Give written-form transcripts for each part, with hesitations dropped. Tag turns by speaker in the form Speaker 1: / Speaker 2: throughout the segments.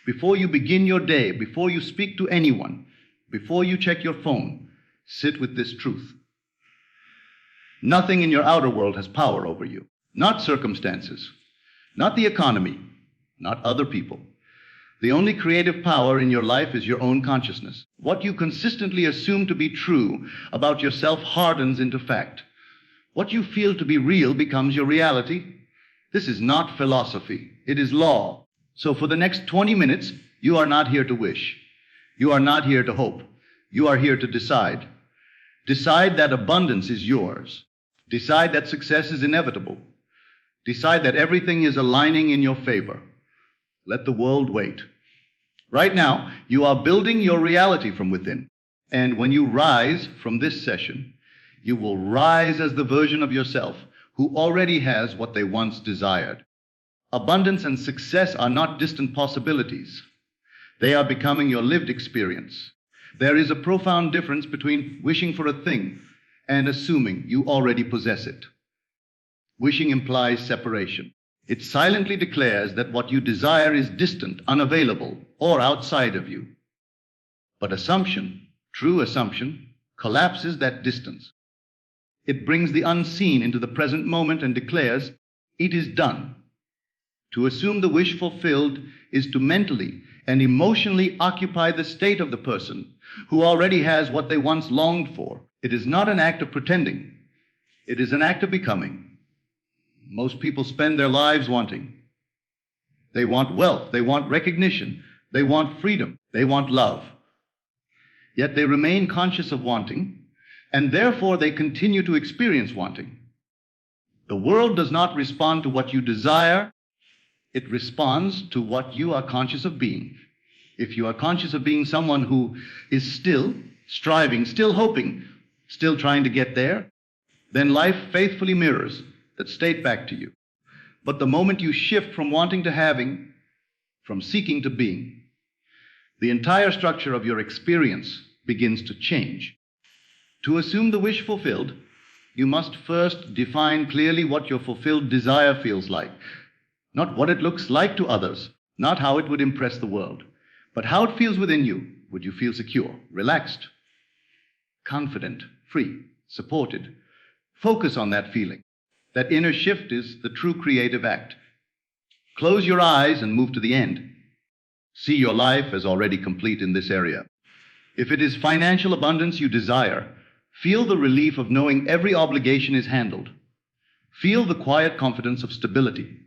Speaker 1: Before you begin your day, before you speak to anyone, before you check your phone, sit with this truth. Nothing in your outer world has power over you. Not circumstances, not the economy, not other people. The only creative power in your life is your own consciousness. What you consistently assume to be true about yourself hardens into fact. What you feel to be real becomes your reality. This is not philosophy. It is law. So for the next 20 minutes, you are not here to wish. You are not here to hope. You are here to decide. Decide that abundance is yours. Decide that success is inevitable. Decide that everything is aligning in your favor. Let the world wait. Right now, you are building your reality from within. And when you rise from this session, you will rise as the version of yourself who already has what they once desired. Abundance and success are not distant possibilities. They are becoming your lived experience. There is a profound difference between wishing for a thing and assuming you already possess it. Wishing implies separation. It silently declares that what you desire is distant, unavailable, or outside of you. But assumption, true assumption, collapses that distance. It brings the unseen into the present moment and declares, it is done. To assume the wish fulfilled is to mentally and emotionally occupy the state of the person who already has what they once longed for. It is not an act of pretending. It is an act of becoming. Most people spend their lives wanting. They want wealth, they want recognition, they want freedom, they want love. Yet they remain conscious of wanting, and therefore they continue to experience wanting. The world does not respond to what you desire, it responds to what you are conscious of being. If you are conscious of being someone who is still striving, still hoping, still trying to get there, then life faithfully mirrors that state back to you. But the moment you shift from wanting to having, from seeking to being, the entire structure of your experience begins to change. To assume the wish fulfilled, you must first define clearly what your fulfilled desire feels like. Not what it looks like to others, not how it would impress the world, but how it feels within you. Would you feel secure, relaxed, confident, free, supported? Focus on that feeling. That inner shift is the true creative act. Close your eyes and move to the end. See your life as already complete in this area. If it is financial abundance you desire, feel the relief of knowing every obligation is handled. Feel the quiet confidence of stability.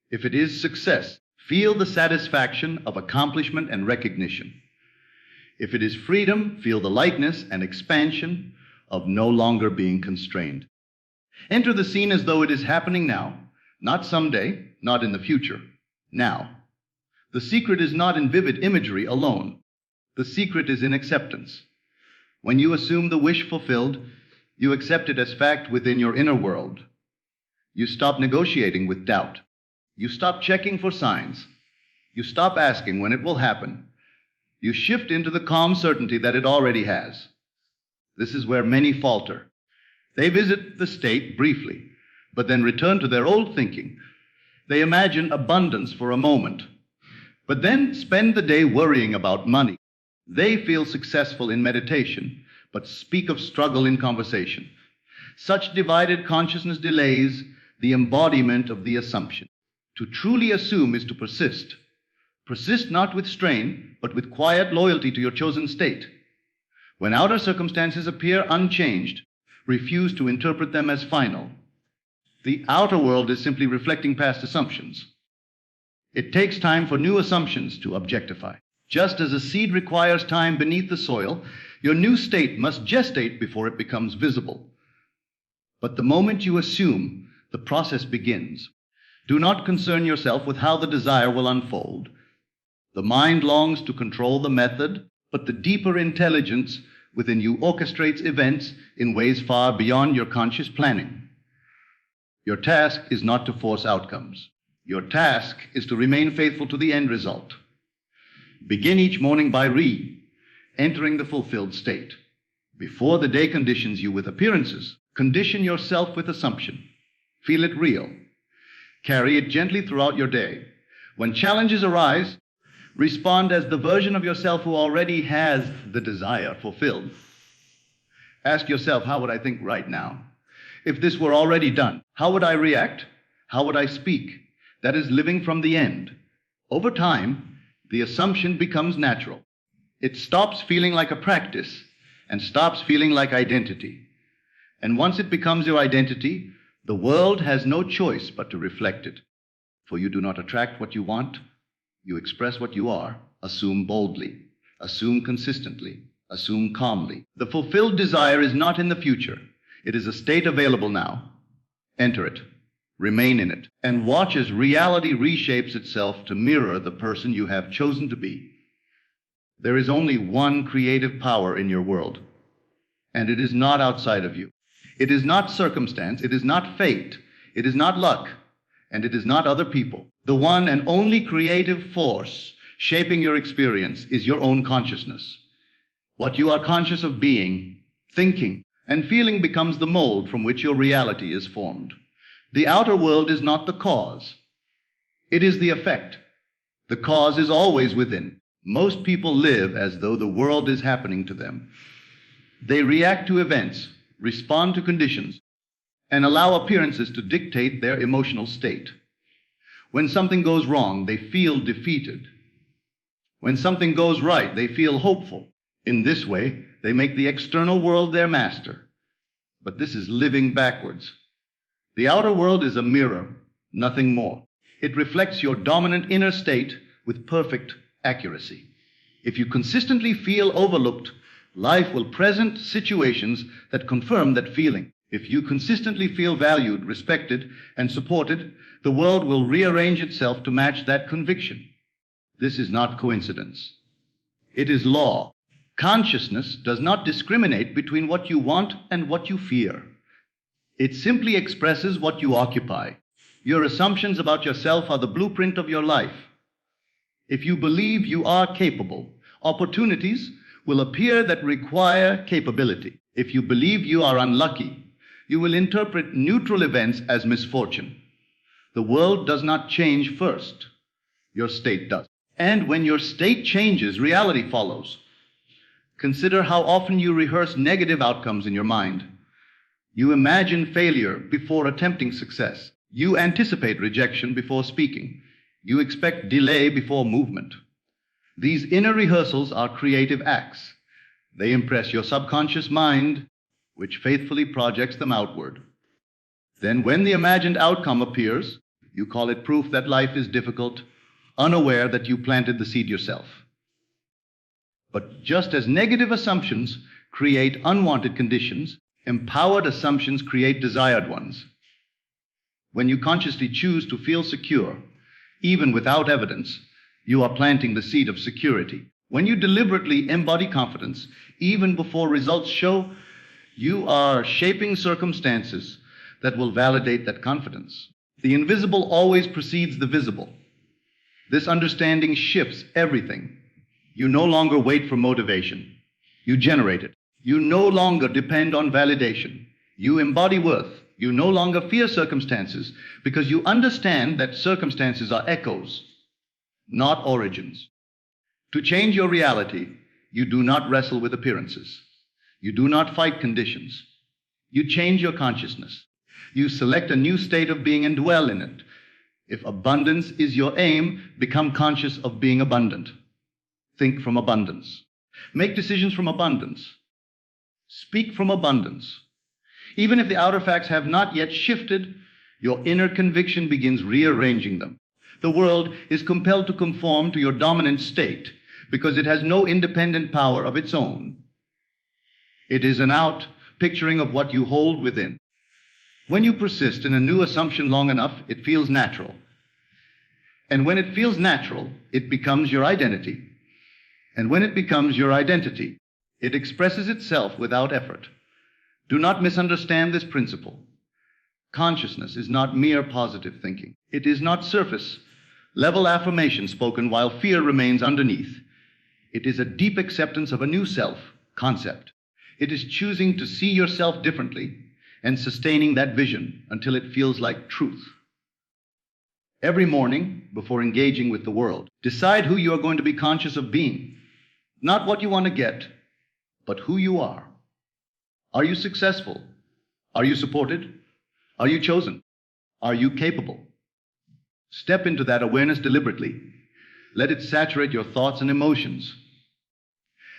Speaker 1: If it is success, feel the satisfaction of accomplishment and recognition. If it is freedom, feel the lightness and expansion of no longer being constrained. Enter the scene as though it is happening now, not someday, not in the future, now. The secret is not in vivid imagery alone. The secret is in acceptance. When you assume the wish fulfilled, you accept it as fact within your inner world. You stop negotiating with doubt. You stop checking for signs. You stop asking when it will happen. You shift into the calm certainty that it already has. This is where many falter. They visit the state briefly, but then return to their old thinking. They imagine abundance for a moment, but then spend the day worrying about money. They feel successful in meditation, but speak of struggle in conversation. Such divided consciousness delays the embodiment of the assumption. To truly assume is to persist. Persist not with strain, but with quiet loyalty to your chosen state. When outer circumstances appear unchanged, refuse to interpret them as final. The outer world is simply reflecting past assumptions. It takes time for new assumptions to objectify. Just as a seed requires time beneath the soil, your new state must gestate before it becomes visible. But the moment you assume, the process begins. Do not concern yourself with how the desire will unfold. The mind longs to control the method, but the deeper intelligence within you orchestrates events in ways far beyond your conscious planning. Your task is not to force outcomes. Your task is to remain faithful to the end result. Begin each morning by re-entering the fulfilled state. Before the day conditions you with appearances, condition yourself with assumption. Feel it real. Carry it gently throughout your day. When challenges arise, Respond as the version of yourself who already has the desire fulfilled. Ask yourself, how would I think right now? If this were already done, how would I react? How would I speak? That is living from the end. Over time, the assumption becomes natural. It stops feeling like a practice and stops feeling like identity. And once it becomes your identity, the world has no choice but to reflect it. For you do not attract what you want, you express what you are. Assume boldly, assume consistently, assume calmly. The fulfilled desire is not in the future. It is a state available now. Enter it, remain in it, and watch as reality reshapes itself to mirror the person you have chosen to be. There is only one creative power in your world, and it is not outside of you. It is not circumstance, it is not fate, it is not luck, and it is not other people. The one and only creative force shaping your experience is your own consciousness. What you are conscious of being, thinking, and feeling becomes the mold from which your reality is formed. The outer world is not the cause. It is the effect. The cause is always within. Most people live as though the world is happening to them. They react to events, respond to conditions, and allow appearances to dictate their emotional state. When something goes wrong, they feel defeated. When something goes right, they feel hopeful. In this way, they make the external world their master. But this is living backwards. The outer world is a mirror, nothing more. It reflects your dominant inner state with perfect accuracy. If you consistently feel overlooked, life will present situations that confirm that feeling. If you consistently feel valued, respected, and supported, the world will rearrange itself to match that conviction. This is not coincidence. It is law. Consciousness does not discriminate between what you want and what you fear. It simply expresses what you occupy. Your assumptions about yourself are the blueprint of your life. If you believe you are capable, opportunities will appear that require capability. If you believe you are unlucky, you will interpret neutral events as misfortune. The world does not change first. Your state does. And when your state changes, reality follows. Consider how often you rehearse negative outcomes in your mind. You imagine failure before attempting success. You anticipate rejection before speaking. You expect delay before movement. These inner rehearsals are creative acts. They impress your subconscious mind, which faithfully projects them outward. Then when the imagined outcome appears, you call it proof that life is difficult, unaware that you planted the seed yourself. But just as negative assumptions create unwanted conditions, empowered assumptions create desired ones. When you consciously choose to feel secure, even without evidence, you are planting the seed of security. When you deliberately embody confidence, even before results show, you are shaping circumstances that will validate that confidence. The invisible always precedes the visible. This understanding shifts everything. You no longer wait for motivation. You generate it. You no longer depend on validation. You embody worth. You no longer fear circumstances because you understand that circumstances are echoes, not origins. To change your reality, you do not wrestle with appearances. You do not fight conditions. You change your consciousness. You select a new state of being and dwell in it. If abundance is your aim, become conscious of being abundant. Think from abundance. Make decisions from abundance. Speak from abundance. Even if the outer facts have not yet shifted, your inner conviction begins rearranging them. The world is compelled to conform to your dominant state because it has no independent power of its own. It is an out picturing of what you hold within. When you persist in a new assumption long enough, it feels natural. And when it feels natural, it becomes your identity. And when it becomes your identity, it expresses itself without effort. Do not misunderstand this principle. Consciousness is not mere positive thinking. It is not surface level affirmation spoken while fear remains underneath. It is a deep acceptance of a new self concept. It is choosing to see yourself differently and sustaining that vision until it feels like truth. Every morning, before engaging with the world, decide who you are going to be conscious of being. Not what you want to get, but who you are. Are you successful? Are you supported? Are you chosen? Are you capable? Step into that awareness deliberately. Let it saturate your thoughts and emotions.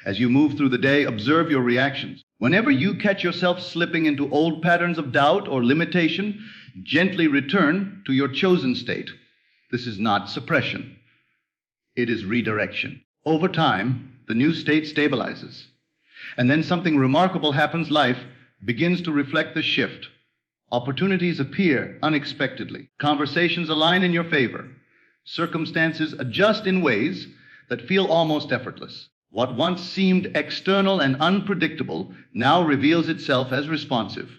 Speaker 1: As you move through the day, observe your reactions. Whenever you catch yourself slipping into old patterns of doubt or limitation, gently return to your chosen state. This is not suppression. It is redirection. Over time, the new state stabilizes. And then something remarkable happens. Life begins to reflect the shift. Opportunities appear unexpectedly. Conversations align in your favor. Circumstances adjust in ways that feel almost effortless. What once seemed external and unpredictable now reveals itself as responsive.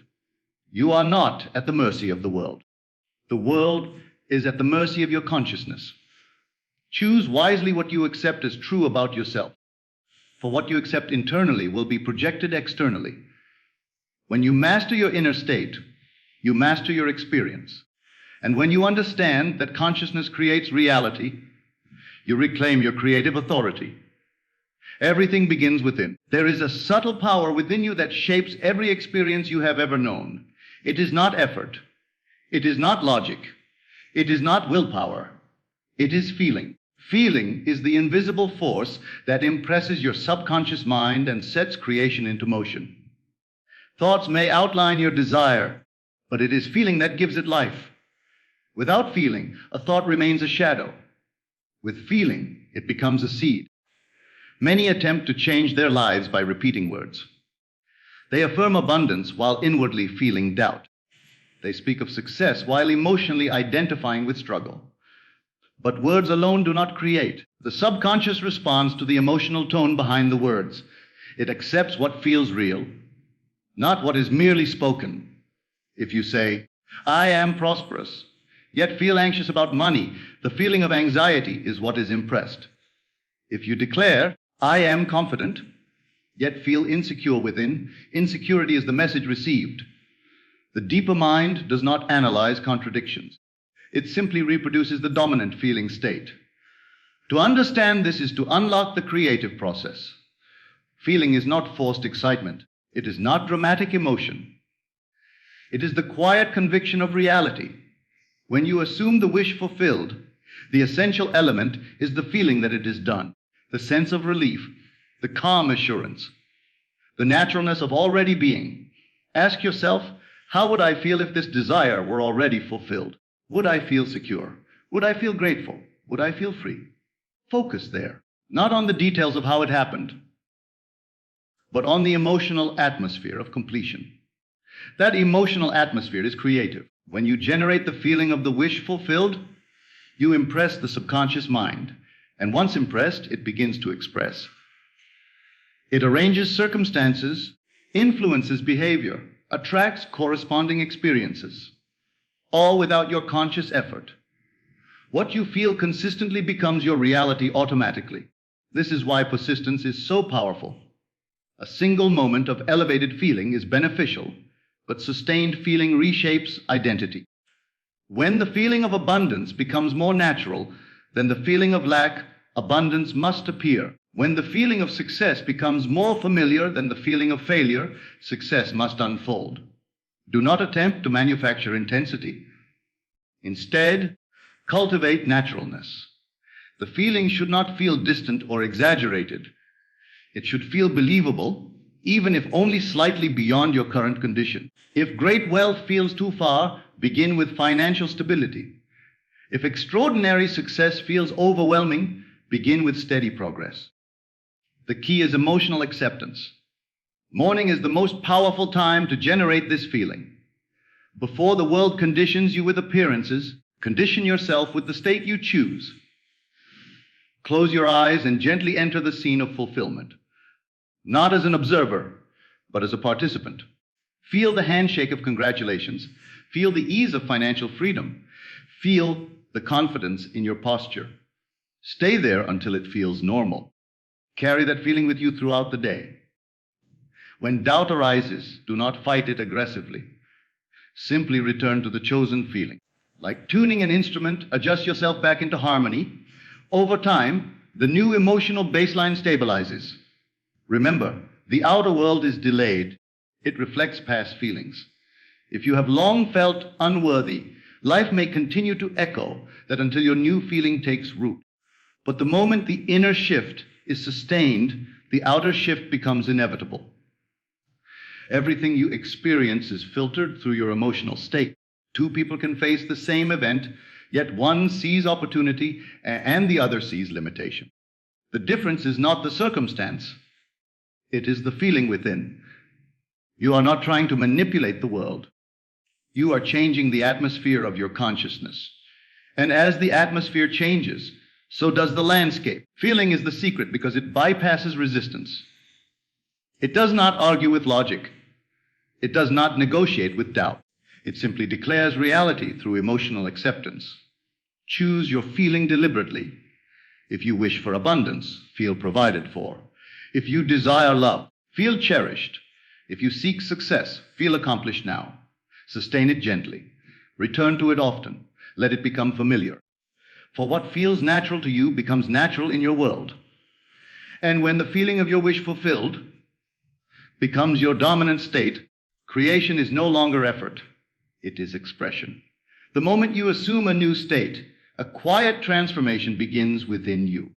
Speaker 1: You are not at the mercy of the world. The world is at the mercy of your consciousness. Choose wisely what you accept as true about yourself, for what you accept internally will be projected externally. When you master your inner state, you master your experience. And when you understand that consciousness creates reality, you reclaim your creative authority. Everything begins within. There is a subtle power within you that shapes every experience you have ever known. It is not effort. It is not logic. It is not willpower. It is feeling. Feeling is the invisible force that impresses your subconscious mind and sets creation into motion. Thoughts may outline your desire, but it is feeling that gives it life. Without feeling, a thought remains a shadow. With feeling, it becomes a seed. Many attempt to change their lives by repeating words. They affirm abundance while inwardly feeling doubt. They speak of success while emotionally identifying with struggle. But words alone do not create. The subconscious responds to the emotional tone behind the words. It accepts what feels real, not what is merely spoken. If you say, "I am prosperous," yet feel anxious about money, the feeling of anxiety is what is impressed. If you declare, "I am confident," yet feel insecure within, insecurity is the message received. The deeper mind does not analyze contradictions. It simply reproduces the dominant feeling state. To understand this is to unlock the creative process. Feeling is not forced excitement. It is not dramatic emotion. It is the quiet conviction of reality. When you assume the wish fulfilled, the essential element is the feeling that it is done. The sense of relief, the calm assurance, the naturalness of already being. Ask yourself, how would I feel if this desire were already fulfilled? Would I feel secure? Would I feel grateful? Would I feel free? Focus there, not on the details of how it happened, but on the emotional atmosphere of completion. That emotional atmosphere is creative. When you generate the feeling of the wish fulfilled, you impress the subconscious mind. And once impressed, it begins to express. It arranges circumstances, influences behavior, attracts corresponding experiences, all without your conscious effort. What you feel consistently becomes your reality automatically. This is why persistence is so powerful. A single moment of elevated feeling is beneficial, but sustained feeling reshapes identity. When the feeling of abundance becomes more natural, then the feeling of lack, abundance must appear. When the feeling of success becomes more familiar than the feeling of failure, success must unfold. Do not attempt to manufacture intensity. Instead, cultivate naturalness. The feeling should not feel distant or exaggerated. It should feel believable, even if only slightly beyond your current condition. If great wealth feels too far, begin with financial stability. If extraordinary success feels overwhelming, begin with steady progress. The key is emotional acceptance. Morning is the most powerful time to generate this feeling. Before the world conditions you with appearances, condition yourself with the state you choose. Close your eyes and gently enter the scene of fulfillment. Not as an observer, but as a participant. Feel the handshake of congratulations. Feel the ease of financial freedom. Feel the confidence in your posture. Stay there until it feels normal. Carry that feeling with you throughout the day. When doubt arises, do not fight it aggressively. Simply return to the chosen feeling. Like tuning an instrument, adjust yourself back into harmony. Over time, the new emotional baseline stabilizes. Remember, the outer world is delayed. It reflects past feelings. If you have long felt unworthy, life may continue to echo that until your new feeling takes root. But the moment the inner shift is sustained, the outer shift becomes inevitable. Everything you experience is filtered through your emotional state. Two people can face the same event, yet one sees opportunity and the other sees limitation. The difference is not the circumstance. It is the feeling within. You are not trying to manipulate the world. You are changing the atmosphere of your consciousness. And as the atmosphere changes, so does the landscape. Feeling is the secret because it bypasses resistance. It does not argue with logic. It does not negotiate with doubt. It simply declares reality through emotional acceptance. Choose your feeling deliberately. If you wish for abundance, feel provided for. If you desire love, feel cherished. If you seek success, feel accomplished now. Sustain it gently. Return to it often. Let it become familiar. For what feels natural to you becomes natural in your world. And when the feeling of your wish fulfilled becomes your dominant state, creation is no longer effort. It is expression. The moment you assume a new state, a quiet transformation begins within you.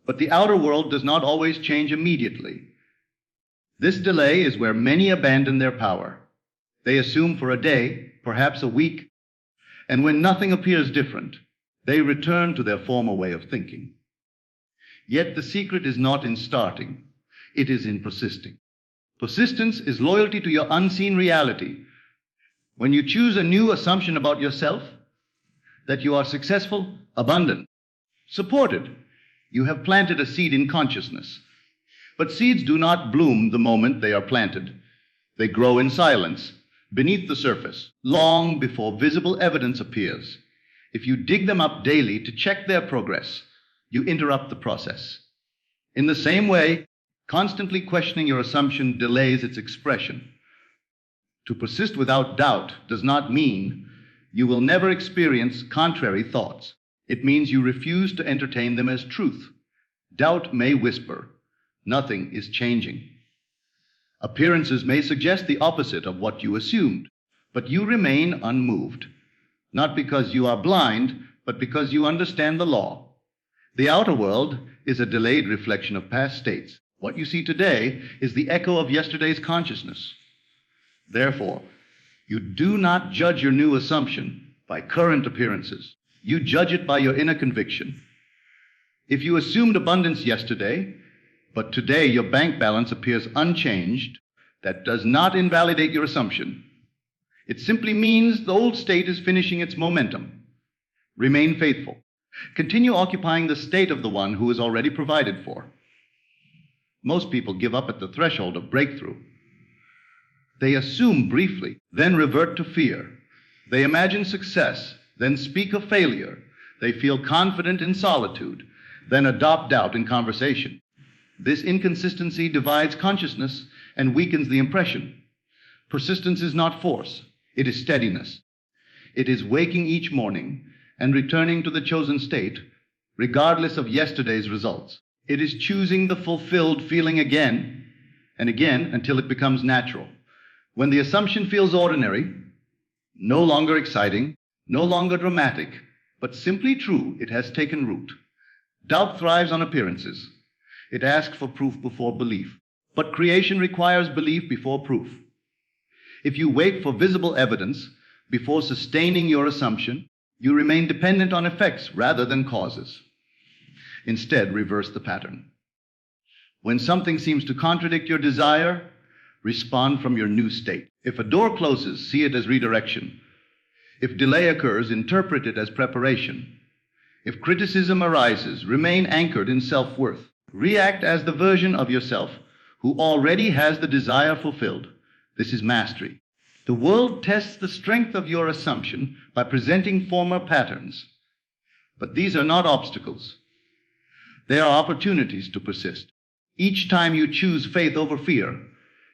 Speaker 1: But the outer world does not always change immediately. This delay is where many abandon their power. They assume for a day, perhaps a week, and when nothing appears different, they return to their former way of thinking. Yet the secret is not in starting, it is in persisting. Persistence is loyalty to your unseen reality. When you choose a new assumption about yourself, that you are successful, abundant, supported, you have planted a seed in consciousness. But seeds do not bloom the moment they are planted. They grow in silence, beneath the surface, long before visible evidence appears. If you dig them up daily to check their progress, you interrupt the process. In the same way, constantly questioning your assumption delays its expression. To persist without doubt does not mean you will never experience contrary thoughts. It means you refuse to entertain them as truth. Doubt may whisper, nothing is changing. Appearances may suggest the opposite of what you assumed, but you remain unmoved, not because you are blind, but because you understand the law. The outer world is a delayed reflection of past states. What you see today is the echo of yesterday's consciousness. Therefore, you do not judge your new assumption by current appearances. You judge it by your inner conviction. If you assumed abundance yesterday, but today your bank balance appears unchanged, that does not invalidate your assumption. It simply means the old state is finishing its momentum. Remain faithful. Continue occupying the state of the one who is already provided for. Most people give up at the threshold of breakthrough. They assume briefly, then revert to fear. They imagine success, then speak of failure. They feel confident in solitude, then adopt doubt in conversation. This inconsistency divides consciousness and weakens the impression. Persistence is not force, it is steadiness. It is waking each morning and returning to the chosen state, regardless of yesterday's results. It is choosing the fulfilled feeling again and again until it becomes natural. When the assumption feels ordinary, no longer exciting, no longer dramatic, but simply true, it has taken root. Doubt thrives on appearances. It asks for proof before belief. But creation requires belief before proof. If you wait for visible evidence before sustaining your assumption, you remain dependent on effects rather than causes. Instead, reverse the pattern. When something seems to contradict your desire, respond from your new state. If a door closes, see it as redirection. If delay occurs, interpret it as preparation. If criticism arises, remain anchored in self-worth. React as the version of yourself who already has the desire fulfilled. This is mastery. The world tests the strength of your assumption by presenting former patterns. But these are not obstacles. They are opportunities to persist. Each time you choose faith over fear,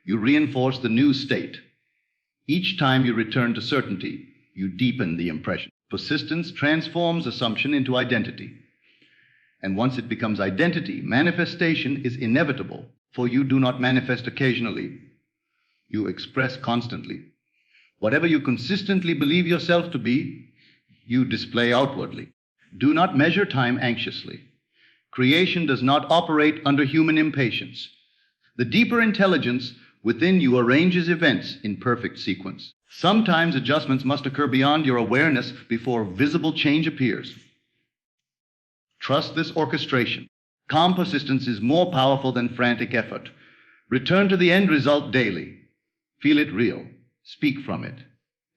Speaker 1: you reinforce the new state. Each time you return to certainty, you deepen the impression. Persistence transforms assumption into identity. And once it becomes identity, manifestation is inevitable, for you do not manifest occasionally. You express constantly. Whatever you consistently believe yourself to be, you display outwardly. Do not measure time anxiously. Creation does not operate under human impatience. The deeper intelligence within you arranges events in perfect sequence. Sometimes adjustments must occur beyond your awareness before visible change appears. Trust this orchestration. Calm persistence is more powerful than frantic effort. Return to the end result daily. Feel it real. Speak from it.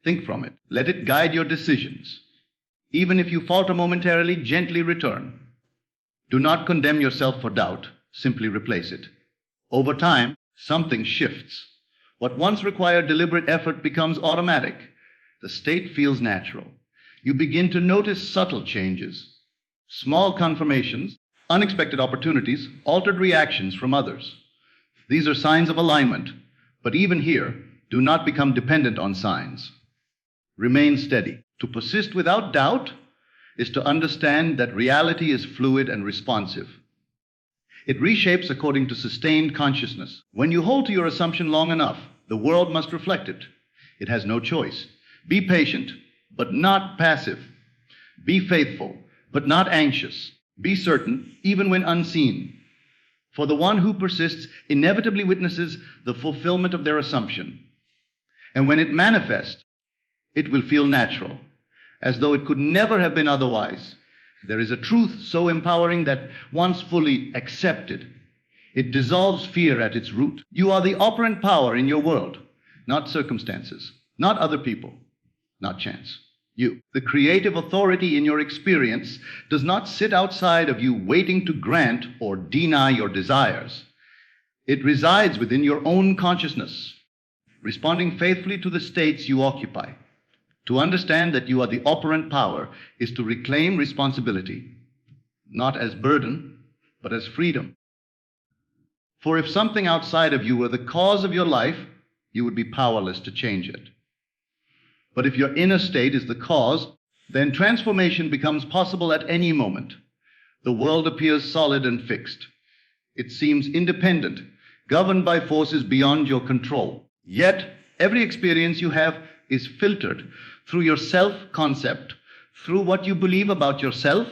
Speaker 1: Think from it. Let it guide your decisions. Even if you falter momentarily, gently return. Do not condemn yourself for doubt. Simply replace it. Over time, something shifts. What once required deliberate effort becomes automatic. The state feels natural. You begin to notice subtle changes. Small confirmations, unexpected opportunities, altered reactions from others. These are signs of alignment, but even here, do not become dependent on signs. Remain steady. To persist without doubt is to understand that reality is fluid and responsive. It reshapes according to sustained consciousness. When you hold to your assumption long enough, the world must reflect it. It has no choice. Be patient, but not passive. Be faithful, but not anxious. Be certain, even when unseen. For the one who persists inevitably witnesses the fulfillment of their assumption. And when it manifests, it will feel natural, as though it could never have been otherwise. There is a truth so empowering that once fully accepted, it dissolves fear at its root. You are the operant power in your world, not circumstances, not other people, not chance. You, the creative authority in your experience, does not sit outside of you waiting to grant or deny your desires. It resides within your own consciousness, responding faithfully to the states you occupy. To understand that you are the operant power is to reclaim responsibility, not as burden, but as freedom. For if something outside of you were the cause of your life, you would be powerless to change it. But if your inner state is the cause, then transformation becomes possible at any moment. The world appears solid and fixed. It seems independent, governed by forces beyond your control. Yet, every experience you have is filtered through your self-concept, through what you believe about yourself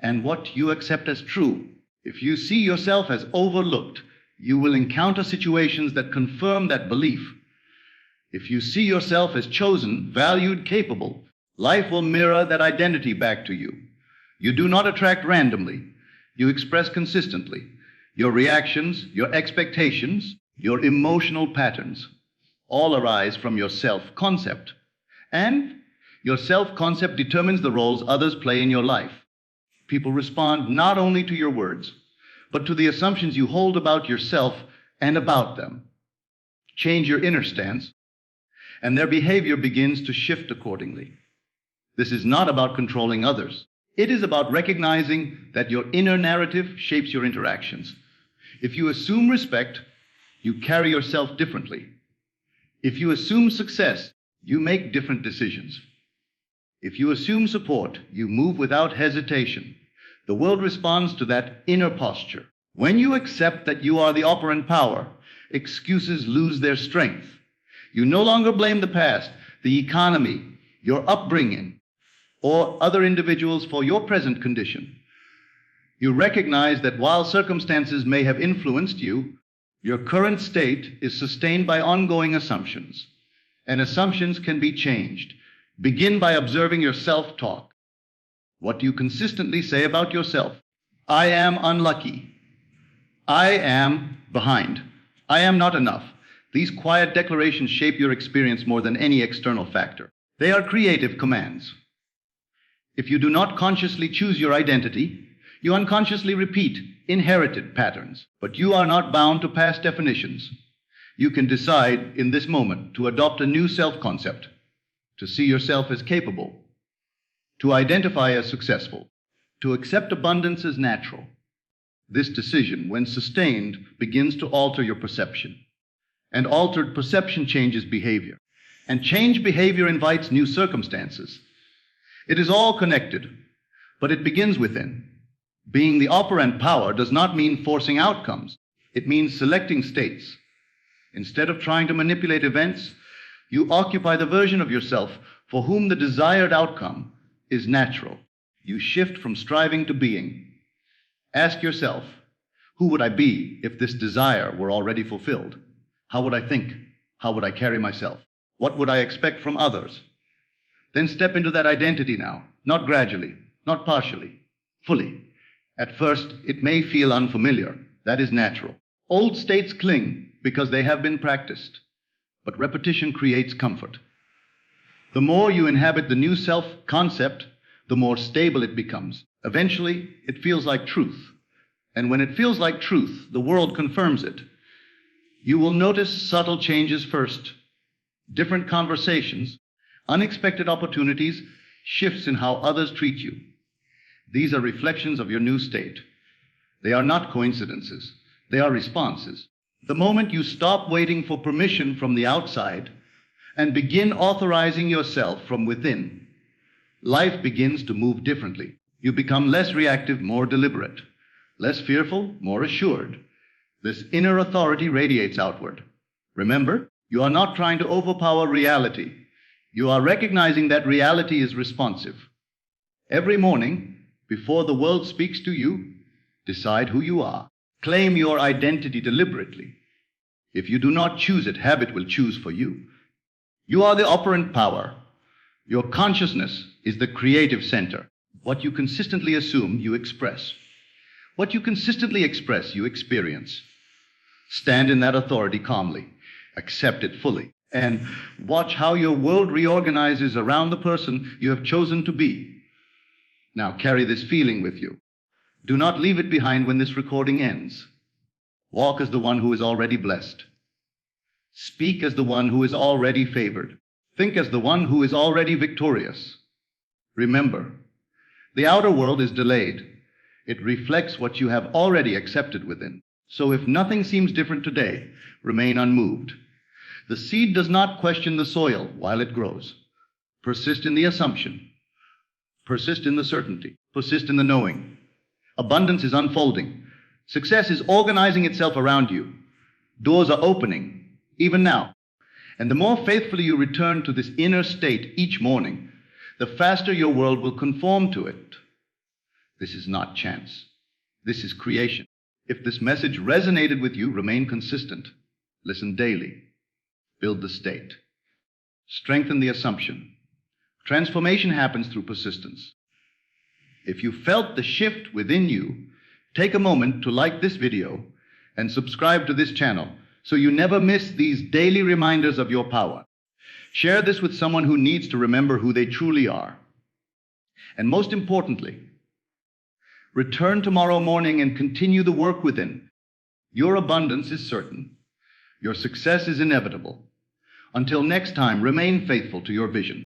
Speaker 1: and what you accept as true. If you see yourself as overlooked, you will encounter situations that confirm that belief. If you see yourself as chosen, valued, capable, life will mirror that identity back to you. You do not attract randomly. You express consistently. Your reactions, your expectations, your emotional patterns all arise from your self-concept. And your self-concept determines the roles others play in your life. People respond not only to your words, but to the assumptions you hold about yourself and about them. Change your inner stance, and their behavior begins to shift accordingly. This is not about controlling others. It is about recognizing that your inner narrative shapes your interactions. If you assume respect, you carry yourself differently. If you assume success, you make different decisions. If you assume support, you move without hesitation. The world responds to that inner posture. When you accept that you are the operant power, excuses lose their strength. You no longer blame the past, the economy, your upbringing, or other individuals for your present condition. You recognize that while circumstances may have influenced you, your current state is sustained by ongoing assumptions, and assumptions can be changed. Begin by observing your self-talk. What do you consistently say about yourself? I am unlucky. I am behind. I am not enough. These quiet declarations shape your experience more than any external factor. They are creative commands. If you do not consciously choose your identity, you unconsciously repeat inherited patterns. But you are not bound to past definitions. You can decide in this moment to adopt a new self-concept, to see yourself as capable, to identify as successful, to accept abundance as natural. This decision, when sustained, begins to alter your perception. And altered perception changes behavior. And changed behavior invites new circumstances. It is all connected, but it begins within. Being the operant power does not mean forcing outcomes. It means selecting states. Instead of trying to manipulate events, you occupy the version of yourself for whom the desired outcome is natural. You shift from striving to being. Ask yourself, who would I be if this desire were already fulfilled? How would I think? How would I carry myself? What would I expect from others? Then step into that identity now, not gradually, not partially, fully. At first, it may feel unfamiliar. That is natural. Old states cling because they have been practiced, but repetition creates comfort. The more you inhabit the new self-concept, the more stable it becomes. Eventually, it feels like truth. And when it feels like truth, the world confirms it. You will notice subtle changes first. Different conversations, unexpected opportunities, shifts in how others treat you. These are reflections of your new state. They are not coincidences. They are responses. The moment you stop waiting for permission from the outside and begin authorizing yourself from within, life begins to move differently. You become less reactive, more deliberate, less fearful, more assured. This inner authority radiates outward. Remember, you are not trying to overpower reality. You are recognizing that reality is responsive. Every morning, before the world speaks to you, decide who you are. Claim your identity deliberately. If you do not choose it, habit will choose for you. You are the operant power. Your consciousness is the creative center. What you consistently assume, you express. What you consistently express, you experience. Stand in that authority calmly. Accept it fully. And watch how your world reorganizes around the person you have chosen to be. Now carry this feeling with you. Do not leave it behind when this recording ends. Walk as the one who is already blessed. Speak as the one who is already favored. Think as the one who is already victorious. Remember, the outer world is delayed. It reflects what you have already accepted within. So if nothing seems different today, remain unmoved. The seed does not question the soil while it grows. Persist in the assumption. Persist in the certainty. Persist in the knowing. Abundance is unfolding. Success is organizing itself around you. Doors are opening, even now. And the more faithfully you return to this inner state each morning, the faster your world will conform to it. This is not chance. This is creation. If this message resonated with you, remain consistent. Listen daily. Build the state. Strengthen the assumption. Transformation happens through persistence. If you felt the shift within you, take a moment to like this video and subscribe to this channel so you never miss these daily reminders of your power. Share this with someone who needs to remember who they truly are. And most importantly, return tomorrow morning and continue the work within. Your abundance is certain. Your success is inevitable. Until next time, remain faithful to your vision.